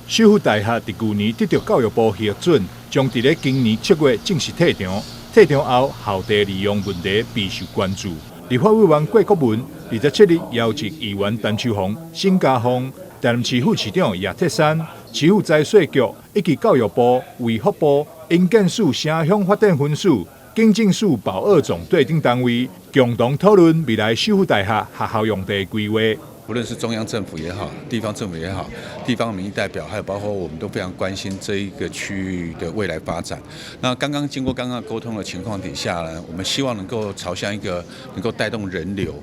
首府大厦伫去年得到教育部核准，将伫咧今年7月正式退场。退场后，校地利用问题备受关注。立法委员郭国文27日邀集议员陈秋红、沈家宏、台南市副市长叶铁山、市府财税局以及教育部、卫福部、营建署城乡发展分署、警政署保二总队等单位，共同讨论未来首府大厦学校用地规划。无论是中央政府也好，地方政府也好，地方民意代表，还有包括我们都非常关心这一个区域的未来发展。那经过刚刚沟通的情况底下呢，我们希望能够朝向一个能够带动人流，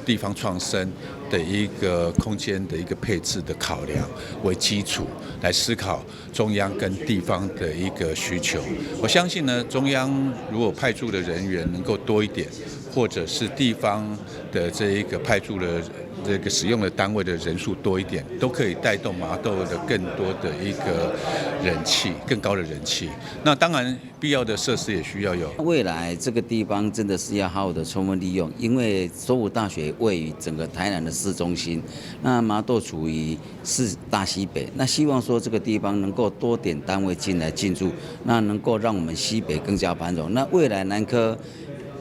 地方创生的一个空间的一个配置的考量为基础，来思考中央跟地方的一个需求。我相信呢，中央如果派驻的人员能够多一点，或者是地方的这一个派驻的这个使用的单位的人数多一点，都可以带动麻豆的更多的一个人气，更高的人气。那当然，必要的设施也需要有。未来这个地方真的是要好好的充分利用，因为首府大学位于整个台南的市中心，那麻豆处于市大西北，那希望说这个地方能够多点单位进驻，那能够让我们西北更加繁荣。那未来南科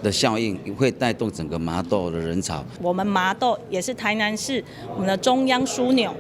的效应会带动整个麻豆的人潮。我们麻豆也是台南市我们的中央枢纽，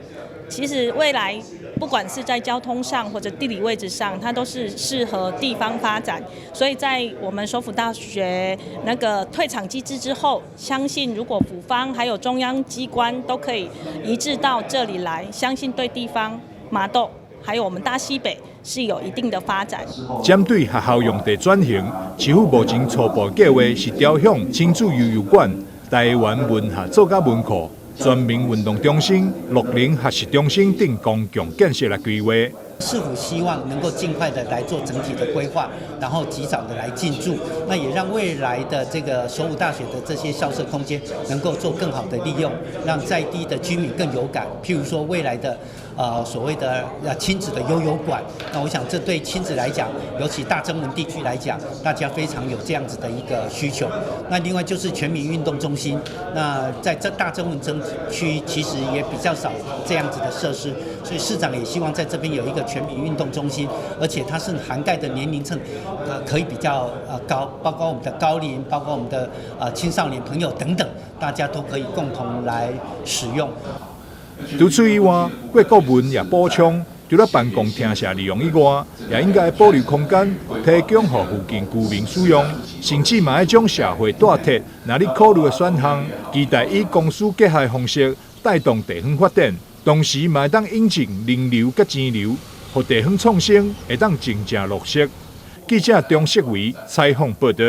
其实未来不管是在交通上或者地理位置上，它都是适合地方发展。所以在我们首府大学那个退场机制之后，相信如果府方还有中央机关都可以移至到这里来，相信对地方麻豆还有我们大西北是有一定的发展。针对学校用地转型，市府目前初步计划是调向亲子游泳馆、台湾文学作家文库、全民运动中心、60学习中心等公共建设来规划。市府希望能够尽快的来做整体的规划，然后及早的来进驻，那也让未来的这个首府大学的这些校舍空间能够做更好的利用，让在地的居民更有感。譬如说未来的所谓的亲子的悠游馆，那我想这对亲子来讲，尤其大曾文地区来讲，大家非常有这样子的一个需求。那另外就是全民运动中心，那在这大曾文区其实也比较少这样子的设施，所以市长也希望在这边有一个全民运动中心，而且它是涵盖的年龄层可以比较高，包括我们的高龄，包括我们的青少年朋友等等，大家都可以共同来使用。除此以外，郭国文也补充，除了办公厅舍利用以外，也应该保留空间，提供给附近居民使用，甚至嘛要将社会大铁哪里考虑的选项，期待以公私结合的方式带动地方发展，同时嘛会当引进人流甲钱流，让地方创新会当真正落实。记者钟锡维采访报道。